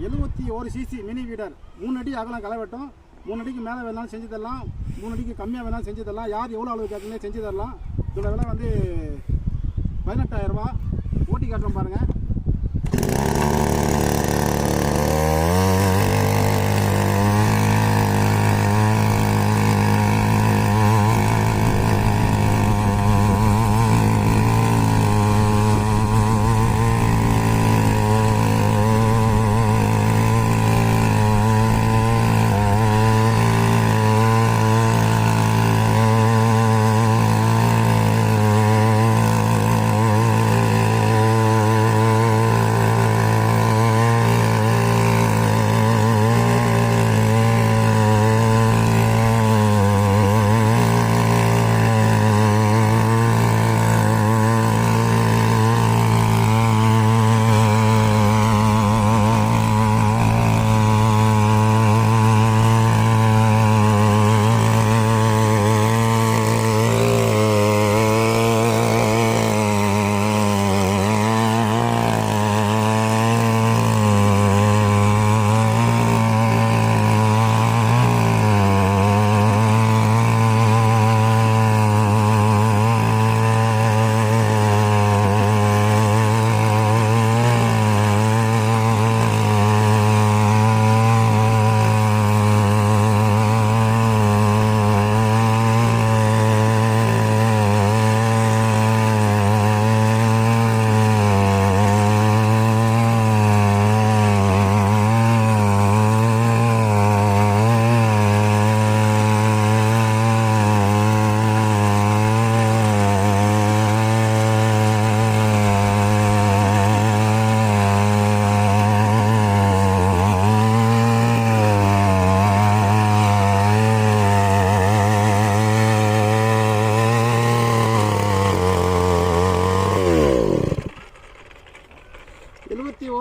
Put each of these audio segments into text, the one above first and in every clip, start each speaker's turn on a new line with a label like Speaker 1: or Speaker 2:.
Speaker 1: 71 CC mini வீடர் 3 அடி அகலம் களை வெட்டும். 3 அடிக்கு மேலே வேணாலும் செஞ்சு தரலாம், 3 அடிக்கு கம்மியாக வேணாலும் செஞ்சு தரலாம். யார் எவ்வளோ அளவு கேட்குறீங்களோ செஞ்சு தரலாம். இதோட விலை வந்து 18,000 ரூபா. ஓட்டி காட்டுறோம் பாருங்கள்.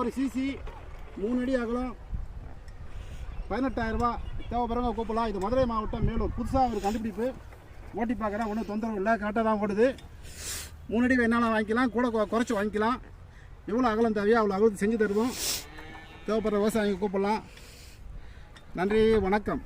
Speaker 1: ஒரு சிசி 3 அடி அகலம் 18,000 ரூபா. தேவைப்படுறவங்க கூப்பிடலாம். இது மதுரை மாவட்டம் மேலூர். புதுசாக ஒரு கண்டுபிடிப்பு. ஓட்டி பார்க்குறேன், ஒன்றும் தொந்தரவு இல்லை, கரெக்டாக தான் ஓடுது. 3 அடி வேணாலும் வாங்கிக்கலாம், கூட குறைச்சி வாங்கிக்கலாம். எவ்வளோ அகலம் தேவையோ அவ்வளோ அகலத்துக்கு செஞ்சு தருவோம். தேவைப்படுற விவசாயிங்க கூப்பிடலாம். நன்றி, வணக்கம்.